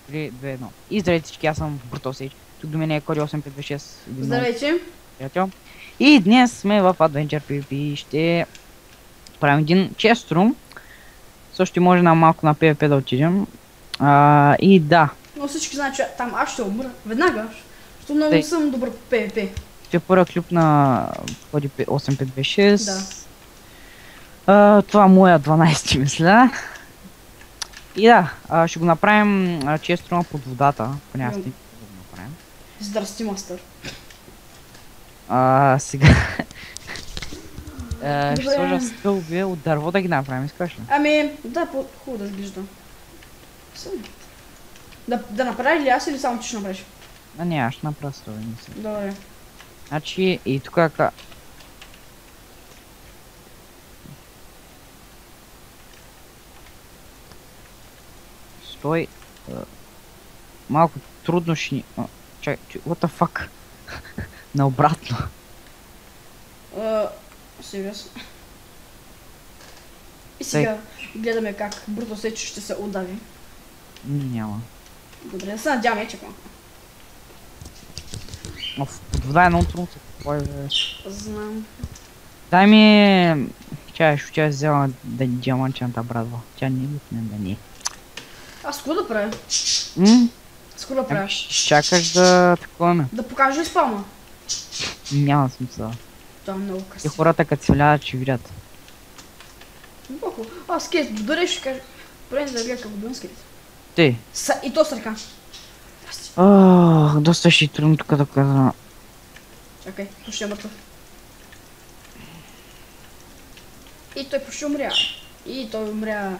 3, 2, 1. И здравейте всички, аз съм Брутосейч. Тук до мен е Коди 8526. Здравейте! Приятел. И днес сме в Adventure PvP и ще правим един чест рум. Също може на малко на PvP да отидем. И да. Но всички знаят, че там аз ще умра. Веднага. Защото много Тъй. съм добър по PvP. Ще първа клюп на Коди 8526. Да. Това е моя 12 мисля. И да, ще го направим чест рума под водата. Поне аз не да го направим. Здрасти, мастър. Сега ще Добре. сложа стълби от дърво да ги направим, искаш ли? Ами, да, хубаво да изглежда. Да направи ли аз или само ти ще направиш? Не, аз ще направя стълби, мисля. Добре. Значи, и тук как... Стой. Малко трудно ще ни... Чакай, what the fuck? Наобратно. Сериозно. И сега гледаме как Брутосейч ще се удави. Няма. Добре, да се надяваме, че малко. Под вода е много трудно се купой, бе. Знам. Дай ми... Чай, ще взема диамантчената брадва. Тя не е да не е. Аз скоро да правя. Скоро да правя. Чакаш да такова. Да покажа спалма. Няма смисъл. Това е много И красиво. хората като се влядат, ще видят. Бохо. Скелет, дори ще кажа. Правим да гледа как убивам скелет. Ти. И то с ръка. Доста ще е трудно тук да казвам. Чакай, почти е мъртъв. И той почти умря. И той умря.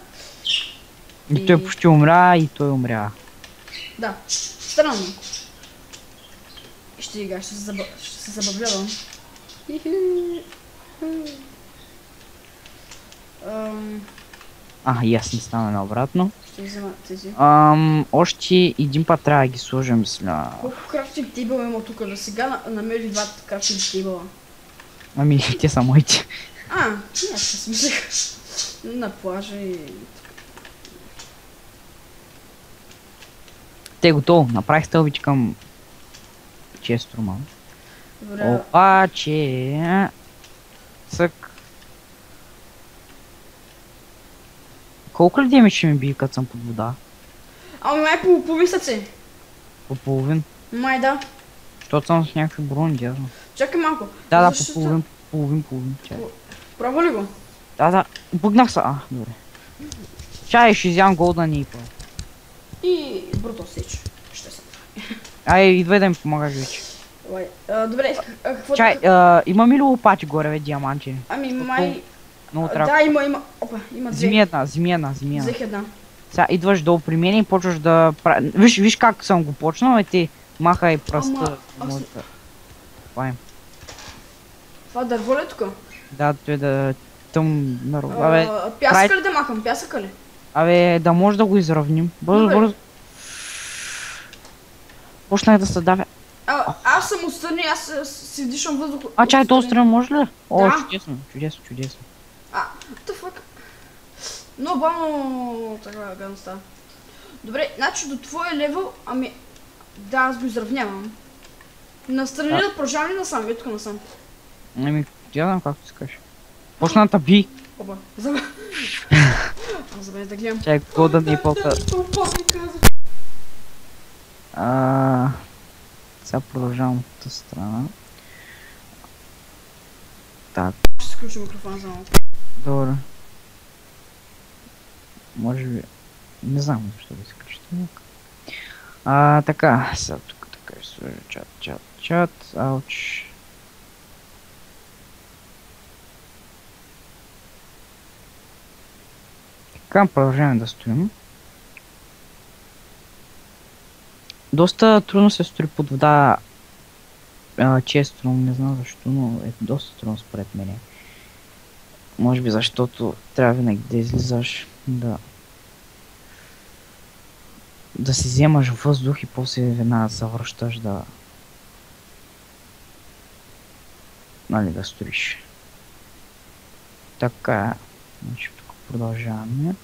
И той почти умря, и той умря. Да, странно. Ще ига, ще се забавлявам. И аз не стана наобратно. Ще взема тези. Още един път трябва да ги сложим, мисля. Колко крафтинг тейбъл има тук? Да сега намерих два крафтинг тейбъла. Ами, те са моите. Не, аз си мислех. На плажа и... Те готово, направих стълбич към чест роман. Добре. Обаче... Цък... Колко ли демидж ще ми бие, като съм под вода? Ами май по половин сърце. По половин? Май да. Защото съм с някакви брони, дядо. Чакай малко. Да, по половин. Чай. Пробва ли го? Да, бъгнах се. Добре. Чай, ще изям Golden Apple. И Брутосейч. Ще се. Идвай да ми помагаш вече. Добре, какво... Чай, имаме ли лопати горе, бе, диаманти? Ами май... Много трябва. Да, има... Опа, има две. Зими една. Взех една. Сега идваш долу при мен и почваш да прави... Виж как съм го почнал, и ти махай пръста. Това дърво ли е тук? Да, той да... Тъм... Абе... Пясъка ли да махам? Пясъка ли? Абе, да може да го изравним. Бързо. Почнах да се давя. Аз съм отстрани, аз си вдишам въздух. Чай, то страна може ли? Да. Чудесно. What the fuck? Много бавно така гадно става. Добре, значи до твоя левел, ами... Да, аз го изравнявам. Настрани да продължавам ли насам? Ето тук насам. Ами, я знам както си кажеш. Почна да би. Опа, забравя да гледам. Чай, года ми пълка. Сега продължавам от тази страна. Так. Ще изключи микрофона за малко. Добре. Може би... Не знам защо да се включи. Така, сега тук така ще сложа чат. Ауч. Така, продължаваме да стоим. Доста трудно се строи под вода често, не знам защо, но е доста трудно според мене. Може би защото трябва винаги да излизаш, да си вземаш въздух и после веднага се връщаш да... Нали, да строиш. Така, значи тук продължаваме.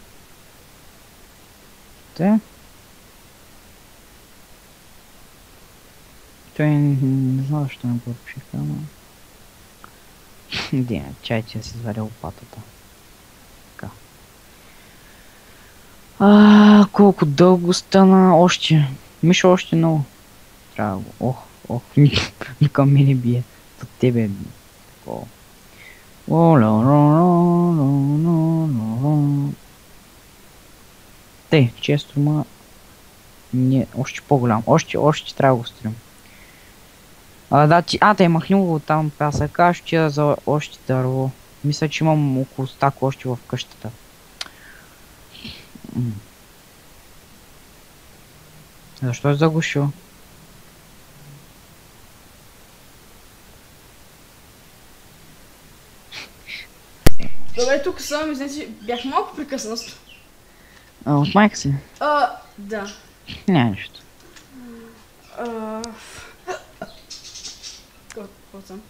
Той не знам защо не го решиха, но... Де, чай, че си изваря лопатата. Така. Колко дълго стана още. Мишо още много. Трябва го. Ох, към мене бие. От тебе бие. Такова. Те, често ма... Не, още по-голям. Още трябва да го строим. Те е махнул там пясъка, ще за още дърво. Мисля, че имам около стак още в къщата. Защо е заглушил? Добре, тук съм, извините, бях малко прекъснат. От майка си? Да. Няма нищо. Какво съм?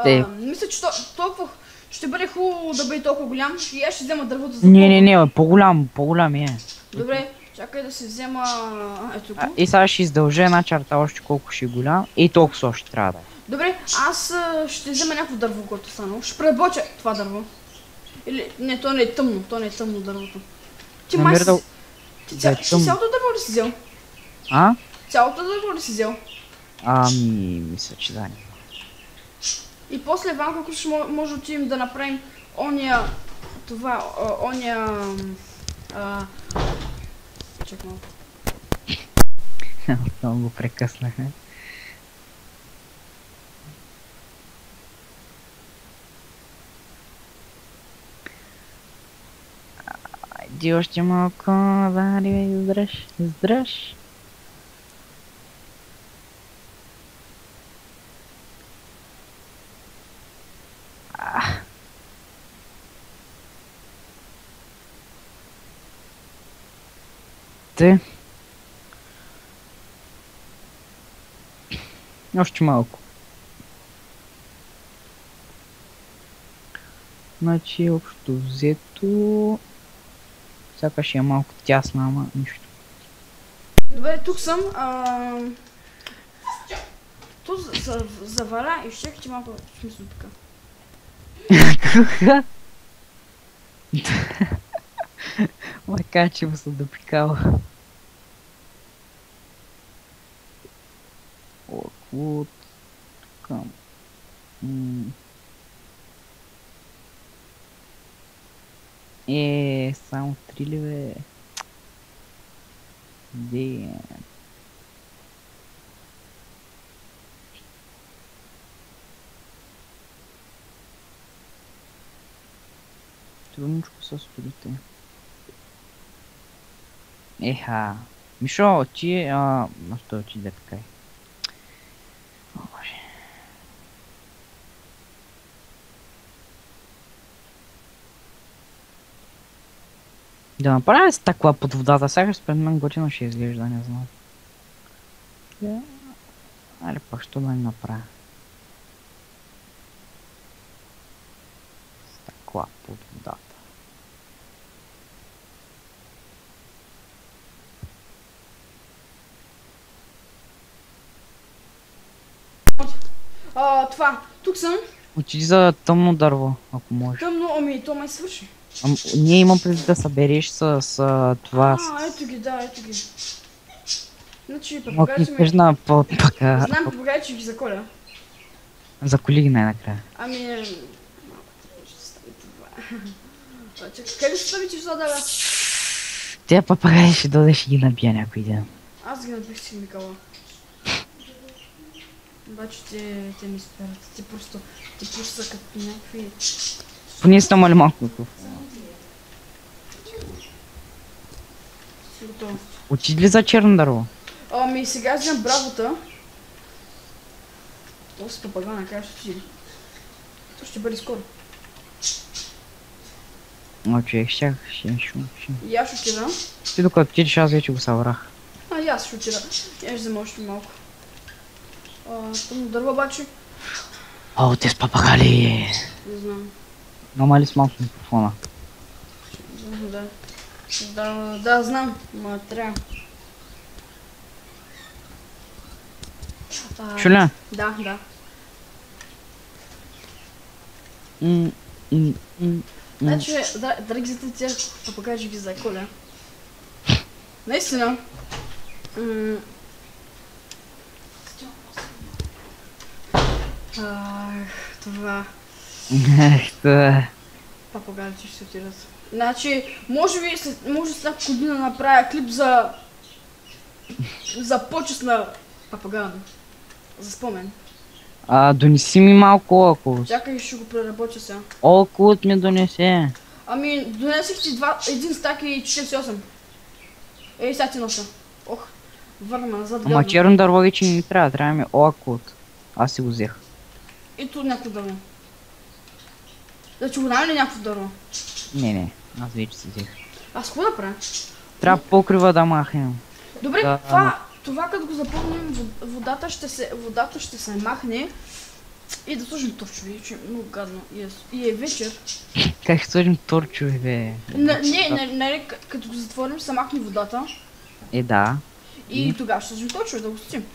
Те. Мисля, че толкова ще бъде хубаво да бъде толкова голям и аз ще взема дървото за Не, по-голям е. Добре, чакай да се взема ето го. И сега ще издължа една черта още колко ще е голям и толкова още трябва да е. Добре, аз ще взема някакво дърво, което станало. Ще преработя това дърво. Или, не, то не е тъмно дървото. Ти май си... Цялото дърво ли си взел? Цялото дърво ли си взел? Мисля, че да. И после Ванко, ако ще може да отидем да направим ония... Чак малко. Много го прекъснахме. Иди още малко, да издръж. Те. Още малко. Значи общо взето... Сякаш е малко тясна, ама нищо. Добре, тук съм. Тут заваля и ще ти малко смисъл така. Мака, че му се допикава. Вот. Към. Само 3 ли бе? Трудничко са столите. Мишо, ти... Що ти да така е? О, боже. Да направя си такова под водата, сега спред мен готино ще изглежда, не знам. Али пак що да не направя? Стъкла под водата. Тук съм. Отиди за тъмно дърво, ако можеш. Тъмно, то май свърши. Ние имам преди да събереш с това. Ето ги, да, ето ги. Значи, папагайче ми... Знам, папагайче ги заколя. Заколи ги най-накрая. Ще стане това. Къде ще стави, че ще да бе? Тя папагай ще дойде, ще ги набия някой ден. Аз ги набих си Микала. Обаче те ми спират. Те просто са като някакви... Поне си намали малко микрофона. Готово. Отиди ли за черно дърво? Сега вземам бравота. Това с папагана, как ще отиди? То ще бъде скоро. Човек, ще. И аз ще отида. Ти докато отидеш, аз вече го събрах. И аз ще отида. Я ще взема още малко. Тъмно дърво обаче. Те с папагали. Не знам. Намали с малко микрофона. Да, знам, ма трябва. Чуля? Да, да. Значи, драги зрители, ще покажа ви за Коля. Наистина. Това. Това. Папагалите ще се отират. Значи, може би след няколко година да направя клип за почест на папагала. За спомен. Донеси ми малко окулус. Чакай, ще го преработя сега. Окулус ми донесе. Ами, донесих ти един стак и 48. Ей, сега ти носа. Ох, върна назад. Ама черно дърво вече не трябва, трябва ми окулус. Аз си го взех. И тут някакво дърво. Да че го дам ли някакво дърво? Не, аз вече си взех. Аз какво да правя? Трябва покрива да махнем. Добре, Да, това като го запълним, водата ще се махне и да сложим торчови, че е много гадно. И е вечер. Как ще сложим торчови, бе? Не, като го затворим, се махне водата. Да. И тогава ще сложим торчови да го стим.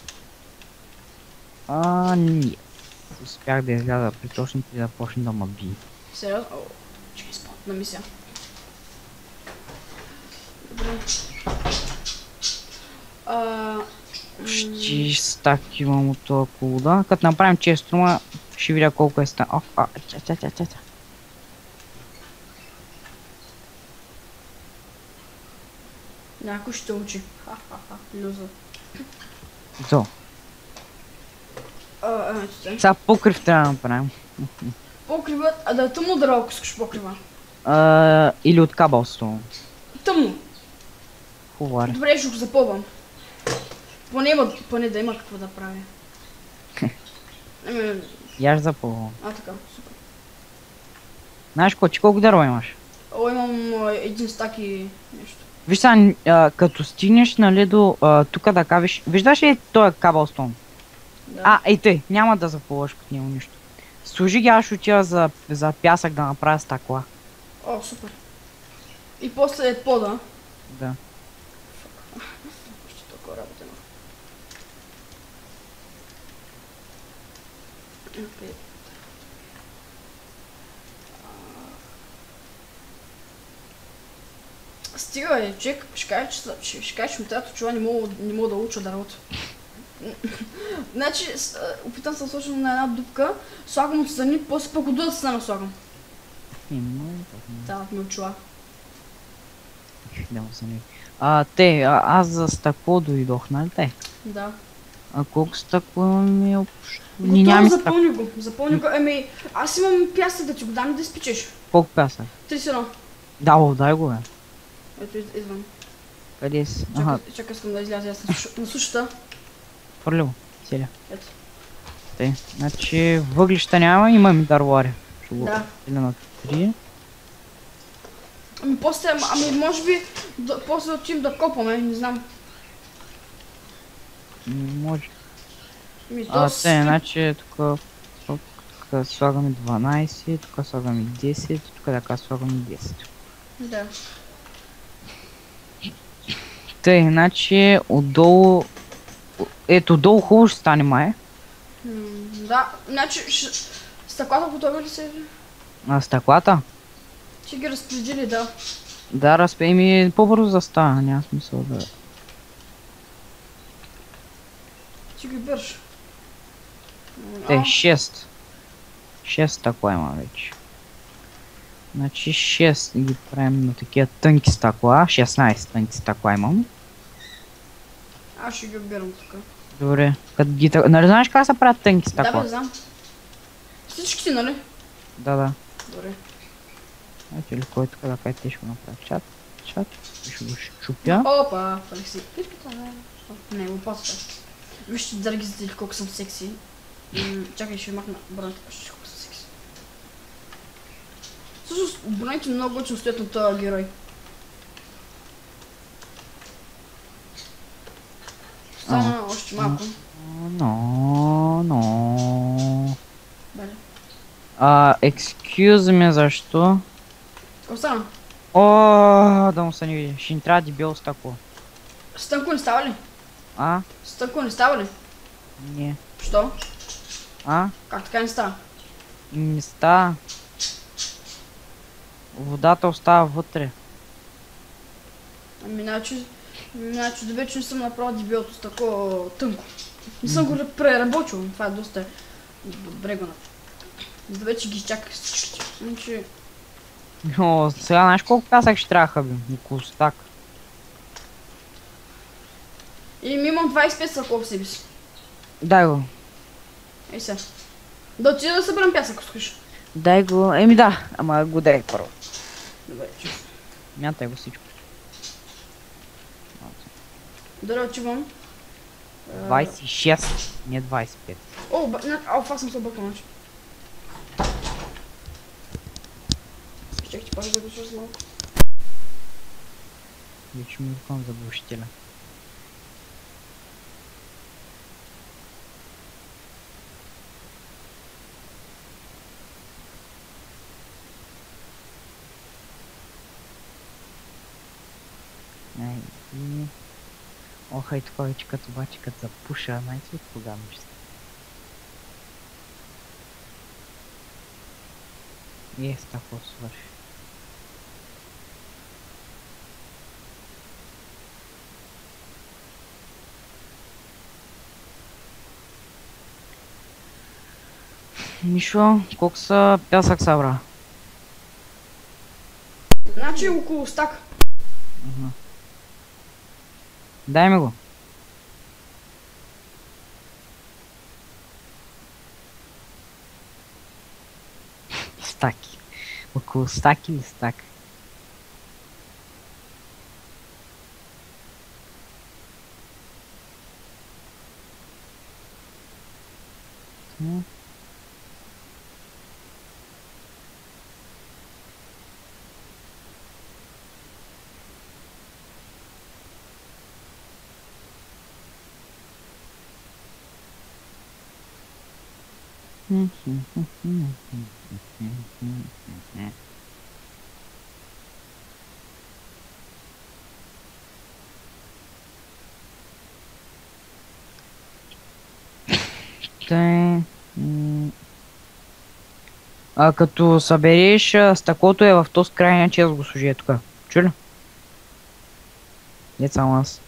Не. Успях да изляза при точните и да почне да ма бие. Сериозно? О, че е спортна мисия. Добре. Почти стак имам от това колода. Като направим честрума, ще видя колко е стан. Ча. Някой ще учи. Люза. Зо. Сега покрив трябва да направим. Покривът, да е тъмно дърво, ако искаш покрива. Или от кабелстон. Тъмно. Хубаво. Добре, ще го запълвам. Поне да има какво да прави. Я ще запълвам. Така, супер. Знаеш колко дърва имаш? Имам един стак и нещо. Виж сега, като стигнеш, нали, до тук да кавиш, виждаш ли този кабелстон? Да. Ей тъй, няма да запълваш като няма нищо. Служи ги, аз ще отида за пясък да направя стъкла. О, супер. И после е пода. Да. Ще толкова работа има. Окей. Стига е, чек, ще кажа, че ми трябва чува, не мога да уча да работя. Значи, опитам се да сложим на една дупка, слагам отстрани, после пък от другата страна слагам. Да, ми очува. Аз за стъкло дойдох, нали те? Да. А колко стъкло имаме общо? Готово, запълни го. Аз имам пясък да ти го дам и да изпечеш. Колко пясък? 31. Да, дай го, бе. Ето, извън. Къде си? Чакай, искам да изляза на сушата. Хвърли го, целя. Ето. Значи въглища няма, имаме дървари. Да. Или на 3. Може би, после отидем да копаме, не знам. Може. Значи тук слагаме 12, тук слагаме 10, тук така слагаме 10. Да. Значи отдолу... Ето, долу хубаво ще стане май. Да, значи стъклата готови ли се? Стъклата? Ще ги разпредели, да. Да, ми по-бързо да става, няма смисъл да... Ще ги бърш. 6. 6 стъкла има вече. Значи 6 ги правим на такива тънки стъкла, 16 тънки стъкла имам. Аз ще ги обирам тук. Добре, нали знаеш как се правят тънки стъкла? Да, бе, знам. Всичките, нали? Да. Добре. Знаете ли кой тук да кажа тежко направи? Чат. Ще го щупя. Опа, фалих си. Не, лопатата. Вижте, драги зрители, колко съм секси. Чакай, ще махна броните, почти колко съм секси. Всъщност, броните много готино стоят на този герой. Стана още малко. Беле. Excuse me, защо? Какво стана? Да му се не види. Ще ни трябва дебело стъкло. Стънко не става ли? Стънко не става ли? Не. Що? А? Как така не става? Не става. Водата остава вътре. Ами, значи да вече не съм направил дебелото с такова тънко. Не съм го преработил, това е доста добре го. Да вече ги изчаках всички. Значи... О, сега знаеш колко пясък ще трябва, бе? Около стак. И ми имам 25 сако в себе си. Дай го. Ей сега. Да отида да съберем пясък, ако искаш. Дай го. Еми да, ама го дай първо. Добре, че. Мятай го всичко. Да отивам. 26, не 25. О, това съм се объркал, значи. Чакай, ти пак да го слушаш малко. Вече ми викам заглушителя. И... Ох, и тук вече като обаче като запуша, знаете ли кога ми ще... И с тако свърши. Мишо, колко са пясък събра? Значи около стак. Дай ми го. Стаки. Около стаки или стак? А като събереш стъклото е в този крайния чест го служи тук. Чули? Не само аз.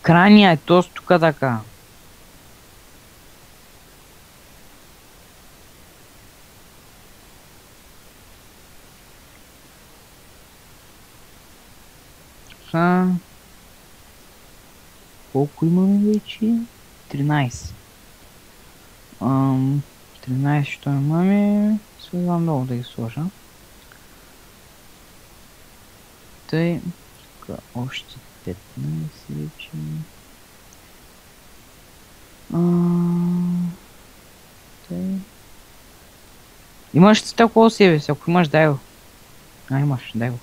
Крайния е този тук така. Колко имаме вече? 13. 13 що имаме. Сега много да ги сложа. Тъй. Още 15 вече. Тъй. Имаш такова себе си, ако имаш дай го. Имаш, дай го.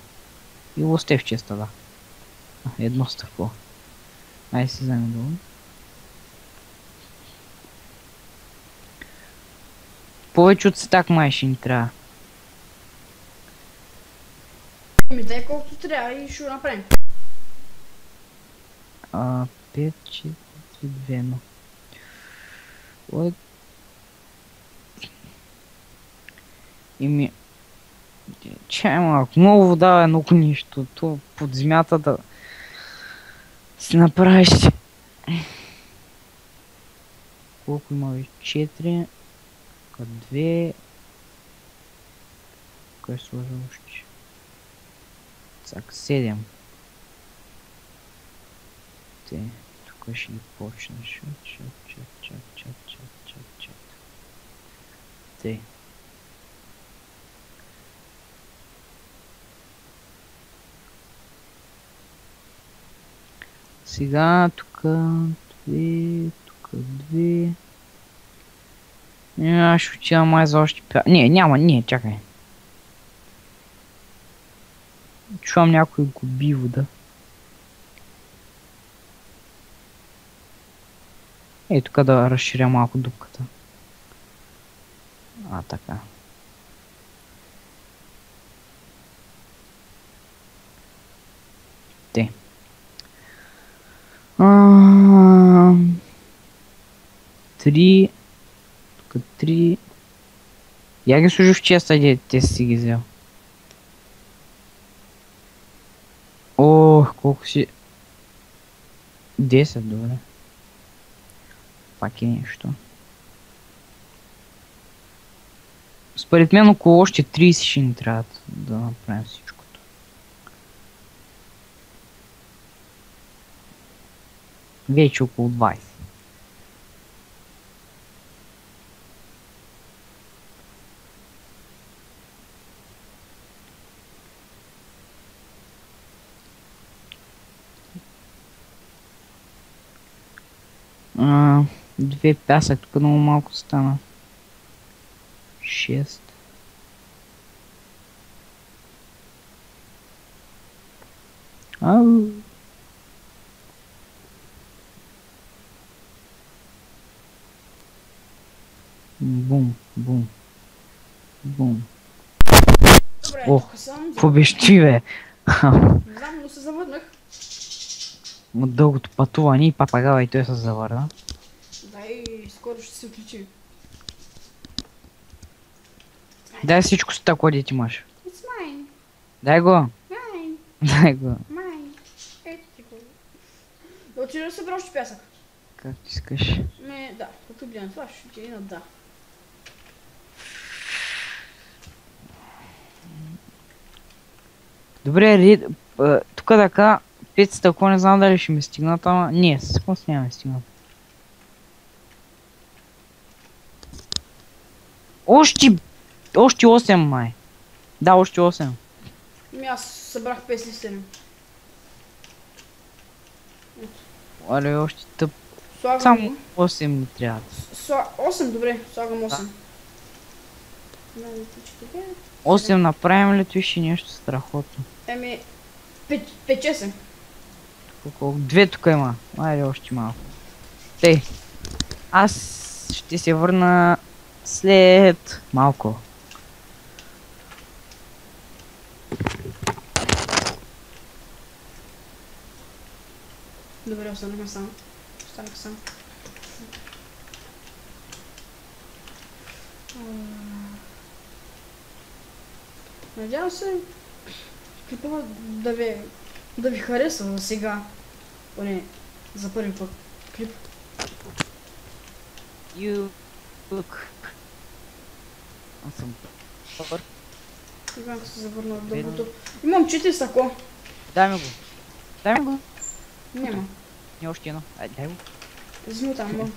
И лосте в честа, да. Едно стъкло. Айде си вземе долу. Повече от стак май ще ни трябва. Ми дай колкото трябва и ще го направим. 5, 4, 3, 2, 1. Ими... Чай малко, много вода е много нищо. То под земята да си направиш. Колко има вече? 4. 2. Кой сложа още? Так, 7. Те, тук ще ги почнеш. Чак. Те. Сега тук 2, тук 2. Аз ще отивам май за още 5. Не, няма, не, чакай. Чувам някой губи вода. Ей, тук да разширя малко дупката. А, така. Те. Три. Тук три. Я ги служи в честа, де те си ги взел. Ох, колко си... 10, добре. Пак е нещо. Според мен около още 30 ще ни трябва да направим всичкото. Вече около 20. Две пясък, тук много малко стана. 6. Ау. Бум, бум. Бум. Добре, Ох, тук съм. какво беше ти, бе? Не знам, но се завърнах. От дългото пътуване и папагала и той се завърна. Да, и скоро ще се отличи. Дай всичко с тако, дете имаш. It's mine. Дай го. Mine. Дай го. Mine. Ето ти го. Да отида да събера още пясък. Как ти искаш. Да, като гледам това, ще ти на да. Добре, тук така, 5 тако не знам дали ще ми стигнат, ама не, с какво няма ми стигнат. Още 8 май. Да, още 8. Аз събрах 5 или 7. Але още тъп. Слагам Само го. 8 ни трябва. 8, добре, слагам 8. 8 направим ли то ще нещо страхотно. 5-6. Колко? 2 тук има. Айде още малко. Тей. Аз ще се върна след малко. Добре, останахме сам. Останах сам. Надявам се клипа да ви харесва за сега. Поне за първи път клип. You look. Аз съм добър. Когато се завърна от дългото. Имам 4 сако. Дай ми го. Дай ми го. Няма. Не още едно. Ай, дай го. Взми там, имам.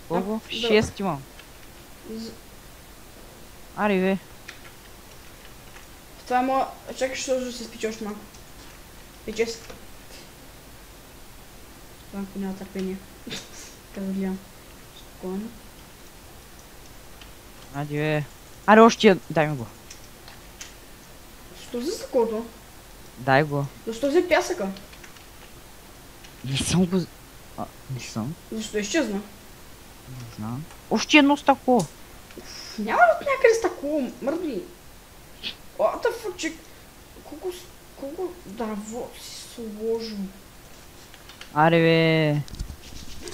Колко? Да. 6 имам. Ари бе. Това е моя... Чакай, ще да се спича още малко. 5-6. Това няма търпение. Къде гледам. Спокойно. Ади бе. Аре още дай ми го. Защо взе сакото? Дай го. Защо взе пясъка? Не съм го... не съм. Защо изчезна? Не знам. Още едно стъкло. Няма ли от някъде с такова мърдни? What the fuck, че... Колко дърво си сложил? Аре бе.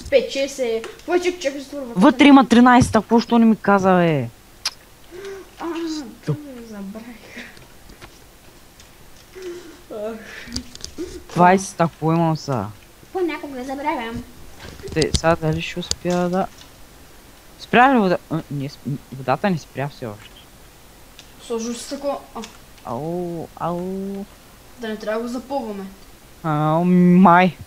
5-6 е... Повече чакай се това. Вътре има 13 стъкло, що не ми каза бе. Това забравих. 20 стъкло имам са. Понякога забравям. Те, сега дали ще успя да... Спря ли вода? Не, водата не спря все още. Сложил си тако... Ау, ау. Да не трябва да го запълваме. Ау, май.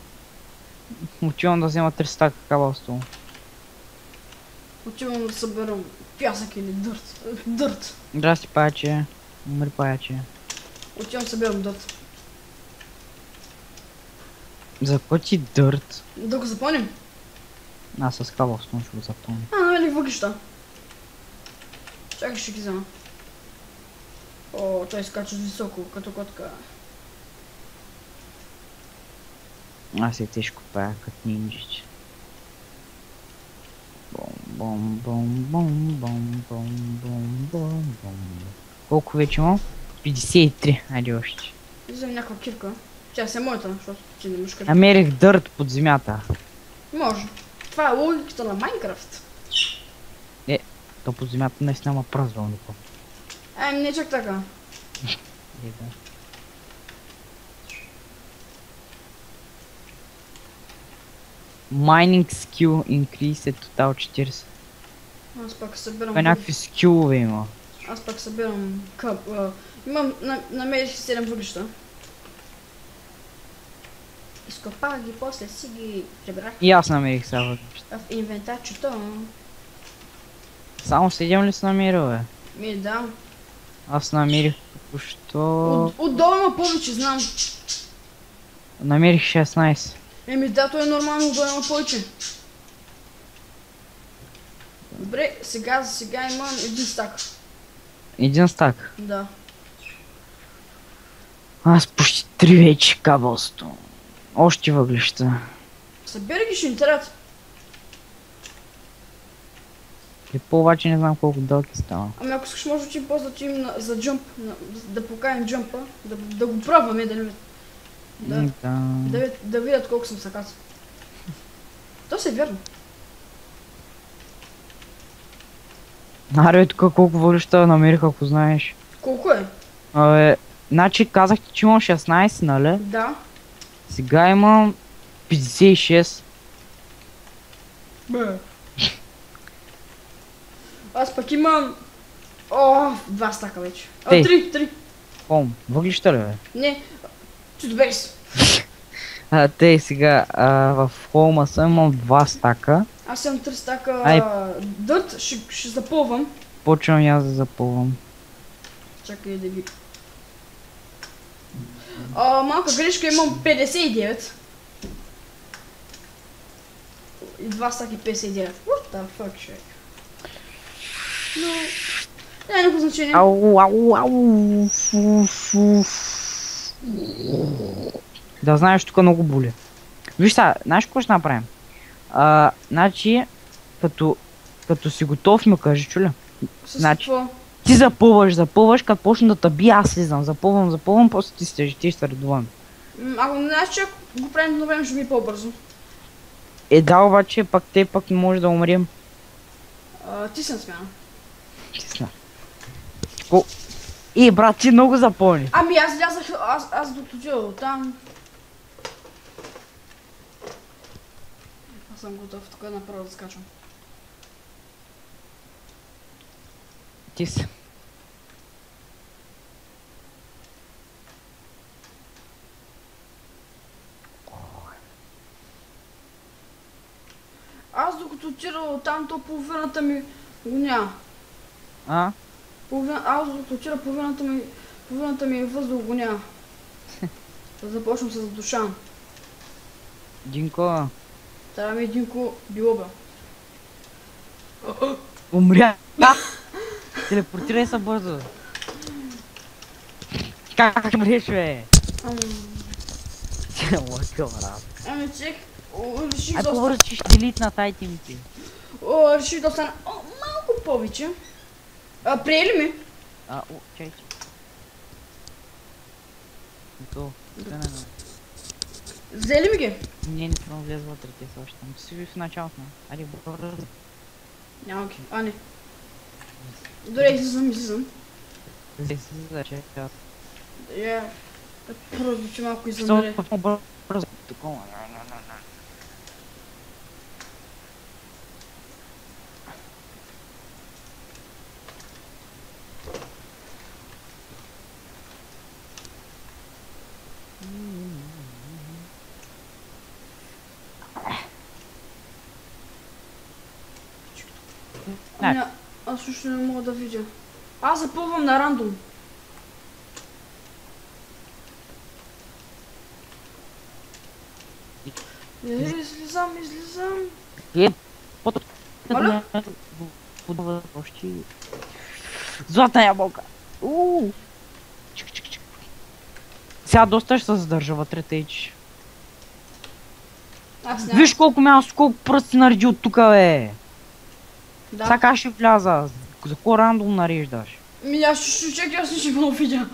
Отивам да взема 300 кабелство. Отивам да съберам пясък или дърт. Дърт. Здрасти, паяче. Умри, паяче. Отивам да съберам дърт. За какво ти дърт? Да го запълним? Аз с кабелство ще го запълня. Намерих въглища. Чакай, ще ги взема. О, той скача високо, като котка. Аз е тежко пая, като нинджич. Бом. Бом, бом, бом, бом, бом, бом, бом, бом. Колко вече имам? 53. Айде още. Взем някаква кирка. Тя се е моята, защото ти не можеш кирка. Намерих дърт под земята. Може. Това е логиката на Майнкрафт. То под земята наистина има празвълнико. Не чак така. Mining skill increase е тотал 40. Аз пак събирам... Това някакви скилове има. Аз пак събирам къп. Имам... Намерих 7 въглища. Изкопах ги, после си ги прибрах И аз намерих сега въглища. в инвентарчето. Само 7 ли си намерил, бе? Да. Аз намерих току-що... Отдолу има повече, знам. Намерих 16. Да, то е нормално, отдолу има повече. Добре, сега имам един стак. Един стак. Да. Аз почти 3 вече кабелсто. Още въглища. Събирай ги, ще ни трябват. Лепо обаче не знам колко дълги става. Ами ако искаш може да ти ползвам за джъмп, да покажем джъмпа, да го пробваме, да видят колко съм сакат. То се е вярно. Аре, тук колко въглища намерих, ако знаеш. Колко е? Значи казахте, че имам 16, нали? Да. Сега имам 56. Бе. Аз пък имам... О, 2 стака вече. 3. Хом, въглища ли, бе? Не, чудбейс. Те сега в холма съм имам 2 стака. Аз имам 3 стака дърт, ще запълвам. Почвам и аз да запълвам. Чакай да ги... Малка грешка, имам 59. И 2 стаки 59. What the fuck, човек? Но... няма никакво значение. Ау. Да знаеш, тук много боли. Виж сега, знаеш какво ще направим? Значи, като си готов ми кажи, чуля. Значи, ти запълваш, като почна да таби, аз слизам. Запълвам, после ти ще се редувам. Ако не знаеш, че го правим на време, ще ми по-бързо. Да, обаче пак не може да умрем. Ти си на смяна. Брат, ти много запълни. Ами аз влязах, аз доточил там. Аз съм готов тук направо да скачам. Ти си. Аз докато отира там, то половината ми го няма. Аз докато отира половината ми въздух го няма. Да започвам се задушавам. Динко. Трябва ми Динко било, бе. Умря! Телепортирай се бързо. Как мреш, бе? Лъка, брат. Ами чек, реших да... да... повършиш делит на тайтимите. Реших да остана малко повече. Приели ми? Чай. Взели ми ги? Не съм влез вътре, те са още там. Си в началото. Айде, бързо. Няма ги, не. Добре, излизам. Излиза, че аз. Просто, че малко иззамере. Бързо, такова. Аз също не мога да видя. Аз запълвам на рандом. Излизам. Моля? Златна ябълка. Сега доста ще се задържа вътре, тъйчиш. Виж колко място, колко пръсти нареди от тука, бе. Да. Сега ще вляза. За кой рандом нареждаш? Аз ще чакай, аз не ще го видя.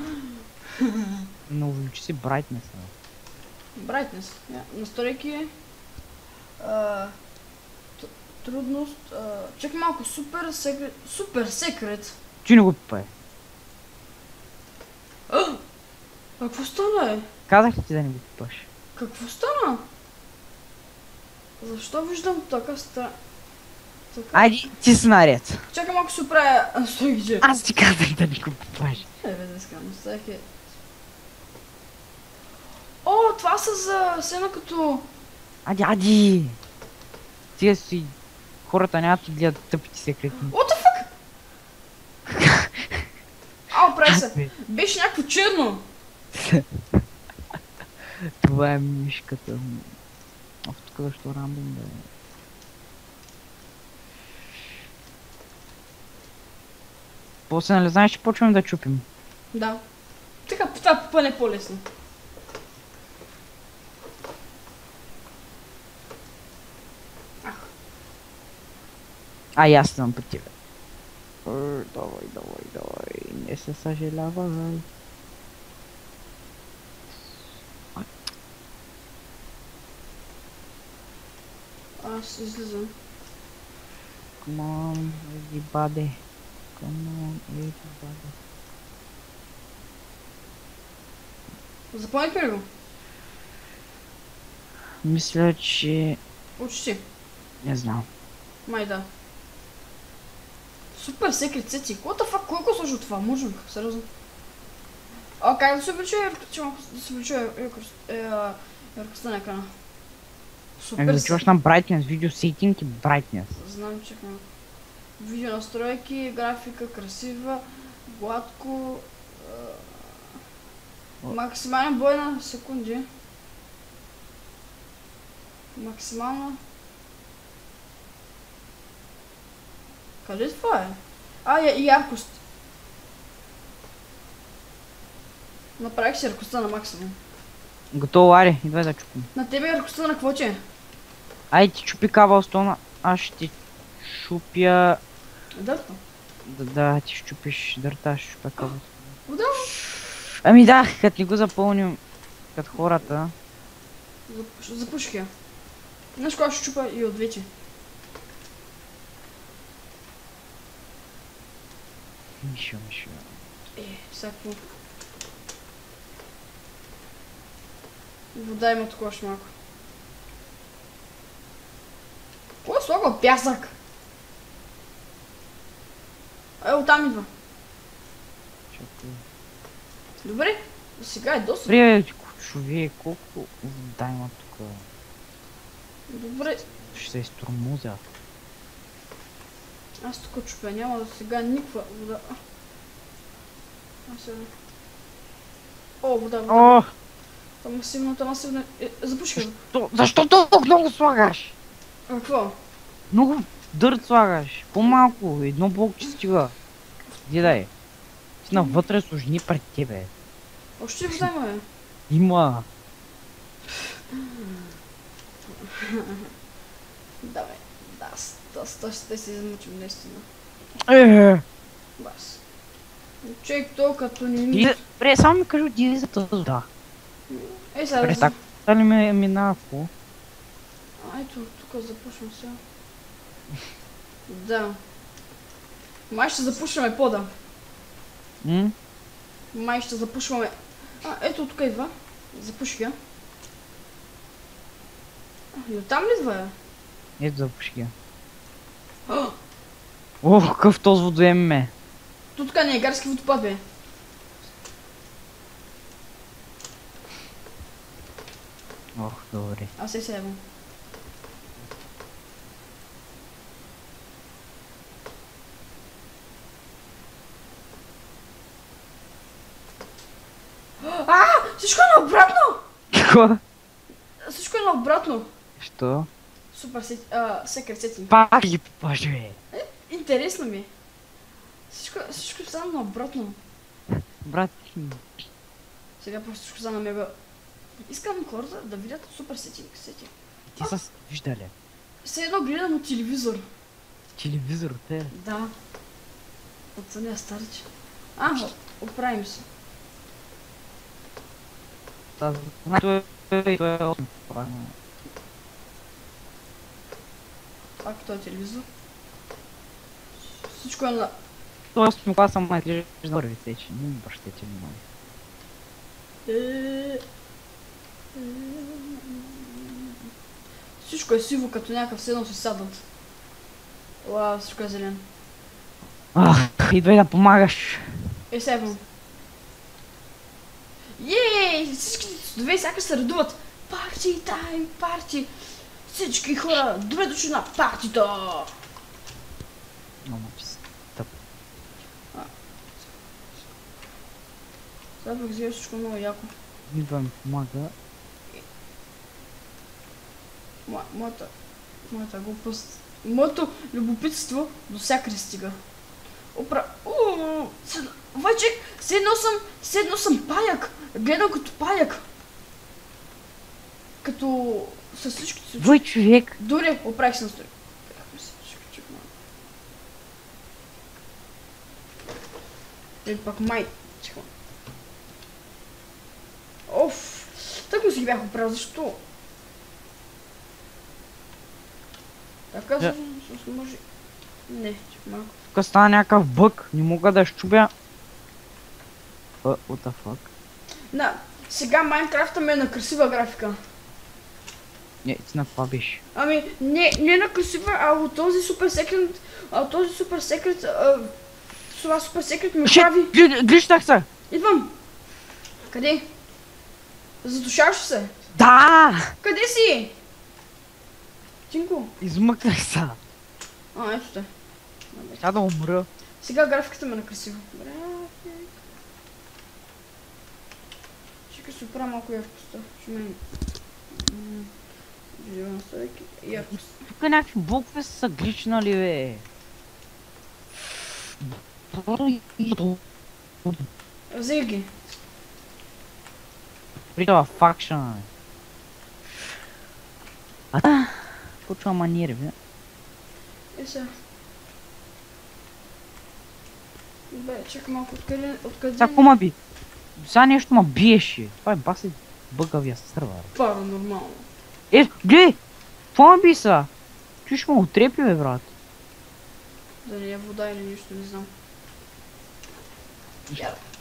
Но увеличи си брайтнес. Brightness. Настройки. Трудност. Чакай малко. Супер секрет. Ти не го пипай. Какво стана, Казах ли ти да не го пипаш? Какво стана? Защо виждам така Айди, ти си наред. Чакай малко се оправя настройките. Аз ти казах да не го пипаш. Бе, да искам. Настройки. О, това са за сцена като... Ади! Тия си... Хората няма да гледат тъпите секрети. What the fuck? Ау, прави се. Беше някакво черно. Това е мишката. Тук защо рандом да е? После нали знаеш, че почваме да чупим? Да. Така, това пъпън е по-лесно. И аз съм по тебе. Давай, не се съжалявай. Аз излизам. Come on, everybody. Come on, everybody. Запомнихме ли го? Мисля, че... Почти. Не знам. Май да. Супер секрет сети. What the fuck? Колко сложи това? Можем, сериозно. Как да се увеличи яркостта на екрана? Да чуваш на brightness, видео сетинг и brightness. Знам, чекам. Видео настройки, графика красива, гладко. Максимален бой на секунди. Максимална. Къде това е? Яркост. Направих си яркостта на максимум. Готово, аре, идвай да чупим. На тебе яркостта на какво че? Ай ти чупи кабелстона, аз ще чупя... Дърта. Да, ти ще чупиш дърта, аз ще чупя кабелстона. Да. Ами да, като ни го запълним като хората. Запуших я. Знаеш кога ще чупа и от двете? Мишо. Всяко. Вода има такова още малко. Кой е слагал пясък? Оттам идва. Чакай. Добре, сега е доста. Добре, човек, колко вода има тук? Добре. Ще се изтормозя. Аз тук чупя, няма да сега никаква вода. Вода. О! Масивно. Запуши го. Защо толкова много слагаш? Какво? Много дърт слагаш. По-малко, едно блокче стига. Гледай. Ти навътре сложни пред тебе. Още вода има, бе. Има. Давай. Да, ще се измучим наистина. Бас. Човек то като ни... Добре, само ми кажи отиди за тази вода. Сега Добре, така ли ме минава какво? Ето, тук запушвам сега. Да. Май ще запушваме пода. Май ще запушваме... Ето тук идва. Запуших я. И оттам ли идва я? Ето запуших я. Ох, какъв този водоем е. Тук не е гарски водопад, бе. Ох, добре. Аз се ебам. Всичко е наобратно! Какво? Всичко е наобратно. Що? Супер секрет сетинг. Пак ли попаш, бе? Интересно ми. Всичко стана наобратно. Брат. Сега просто всичко стана мега... Искам хората да видят супер сетинг. Ти са виждали. Все едно гледам от телевизор. телевизор, те. Да. От самия старич. Оправим се. Той е 8. Пак този телевизор. Всичко е на... Той 8 класа май лежи на първи тече. Не ми бащете внимание. Всичко е сиво, като някакъв седно си саднат. Уау, всичко е зелено. Идвай да помагаш. Сега. Ей, всичките часове сякаш се радуват. Парти тайм, парти. Всички хора, добре дошли на партито. Много стъп. Сега пък взема всичко много яко. Идва ми помага. Моята глупост. Моето любопитство до всякъде стига. Вайчек, седнал съм паяк. Гледам като паяк. Като с всичките си. Вой, човек! Дори, оправих се на стори. Или пак май. Оф. Так му си ги бях оправил, защо? Така се може... Не, малко. Тук стана някакъв бък, не мога да щубя. What the fuck? Сега Майнкрафта ме е на красива графика. Не, ти на това беше. Ами, не на красива, а от този супер секрет, това супер секрет ми прави... Глищах се! Идвам! Къде? Задушаваш се? Да! Къде си? Тинко? Измъкнах се. Ето те. Сега да умра. Сега графиката ме е на красиво. Чекай се оправя малко яркостта. Ще мен... Тук някакви блокове са гличнали, бе. Взех ги. При това факшън, бе. Почва маниери, бе. Сега. Бе, чакай малко, откъде... Сега ма би? Сега нещо ма биеше. Това е баси бъгавия сървър. Паранормално. Гледай! Какво ма би са? Чуш ма отрепи, бе, брат. Да не е вода или нищо, не знам.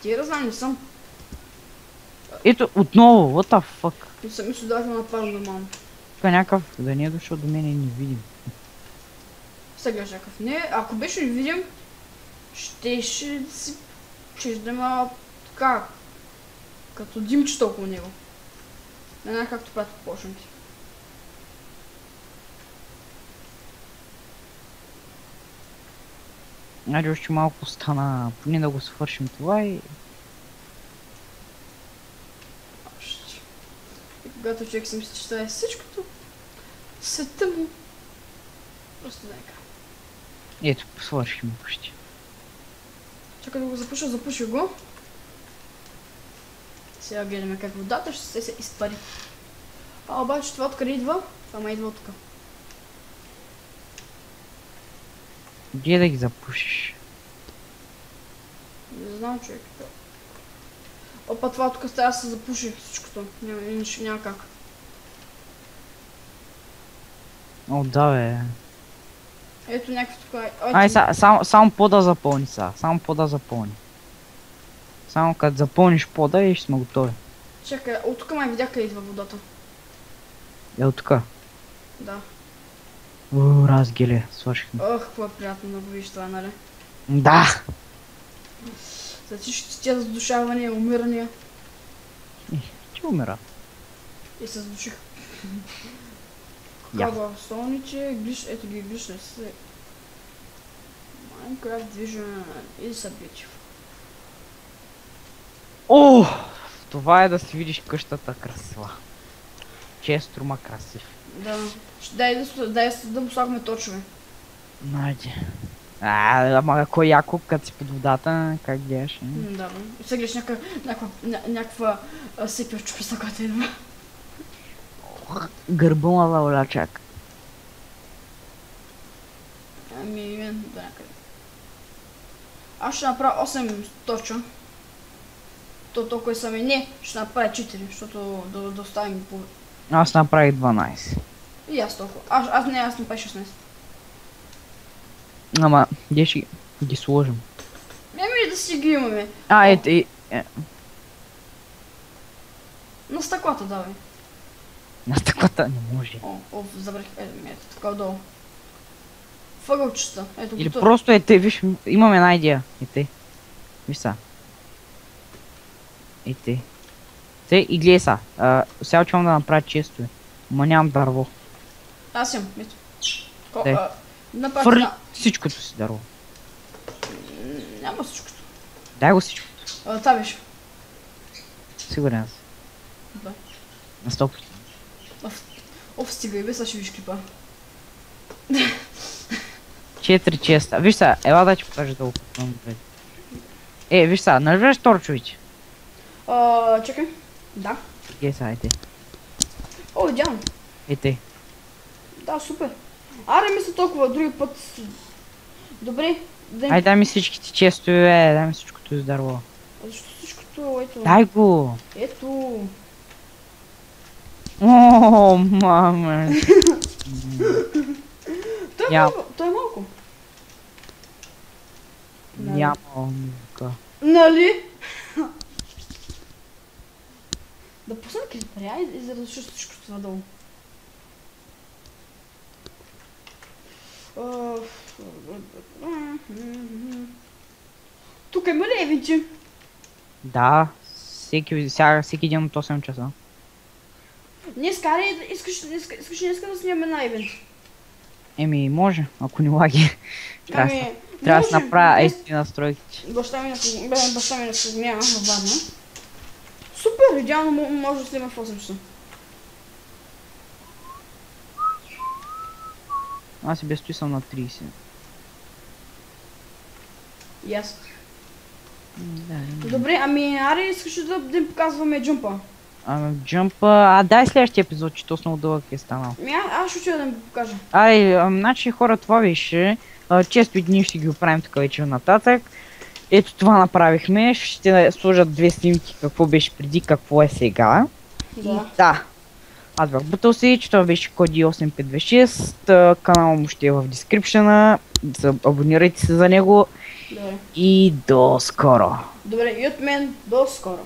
Ти да знам, не съм. Ето, отново, what the fuck? Не съм мисля да на паранормално. Тук е някакъв, да не е дошъл до мен и не видим. Сега гледаш някакъв. Не, ако беше не видим, щеше да си... Щеше да има така... Като димчета около него. Не знам както правят по-почнати. Айде още малко стана, поне да го свършим това и... И когато човек си мисли, че това е всичкото, света му просто нека. Ето, свършим почти. Чакай да го запуша го. Сега гледаме как водата ще се изпари. Обаче това откъде идва? Това ма идва оттук. Где да ги запушиш? Не знам, човек. Опа, това тук трябва да се запуши всичкото. Няма как. О, да, бе. Ето някакви тук. Ай, само пода запълни сега. Само пода запълни. Само като запълниш пода и ще сме готови. Чакай, от тук май видях къде идва водата. Е, от тук. Да. Разгеле, свършихме. Ох, какво е приятно да го видиш това, нали? Да! За всички тия задушавания, умирания. Че умира? И се задуших. Я. Каба, солниче, ето ги глишне се. Minecraft Vision и събитие. О! Това е да си видиш къщата красива. Често ма красив. Да. Дай да му слагаме точове. Найде. Ама кой яко, като си под водата, как гледаш? Да, бе. Сега гледаш някаква сепирчупица, която идва. Гърбума лаулачак. Ами, Аз ще направя 8 точно. То толкова са ми. Не, ще направя 4, защото да оставим по... Аз направих 12. И аз толкова. Аз направя 16. Ама, где ще ги сложим? Еми да си ги имаме. На стъклата давай. На стъклата не може. Забрах. Ето така отдолу. Въгълчета. Ето Или го. просто виж, имам една идея. Виж са. И гледай са. Сега отивам да направя често. Ма нямам дърво. Аз имам. Ето. Фърли всичкото си дърво. Няма всичкото. Дай го всичкото. Това беше. Сигурен си. Да. На 100%. Стига и сега ще виж клипа. 4 честа. Виж са, ела да ти покажа долу. Виж са, нажмеш торчович. Чакай. Да. Айде. Идеално. Да, супер. Аре, мисля толкова, други път. Добре. Ай, дай ми всичките честове, дай ми всичкото из дърво. Защо всичкото, ето? Дай го! Ето. О, маме. Той е малко. Няма музика. Нали? Да пусна крипаря и за да слушаш всичкото надолу. Тук има ли евенче? Да, всеки ден от 8 часа. Днес, карай, искаш днеска да снимаме на евент? Може, ако не лаги. Трябва да се направя ести настройки. Баща ми на програмя във Варна. Супер, идеално може да снима в 8 часа. Аз себе стои съм на 30. И аз. Добре, аре, искаш да им показваме джумпа? Джумпа... дай следващия епизод, че много дълъг е станал. Аз ще отида да им покажа. Значи хора, това беше. Често дни ще ги оправим тук вече нататък. Ето това направихме. Ще сложат 2 снимки какво беше преди, какво е сега. Да. Аз бях Бутълси, че това беше Коди 8526. Каналът му ще е в дескрипшена. Абонирайте се за него. Добре. И до скоро. Добре, и от мен до скоро.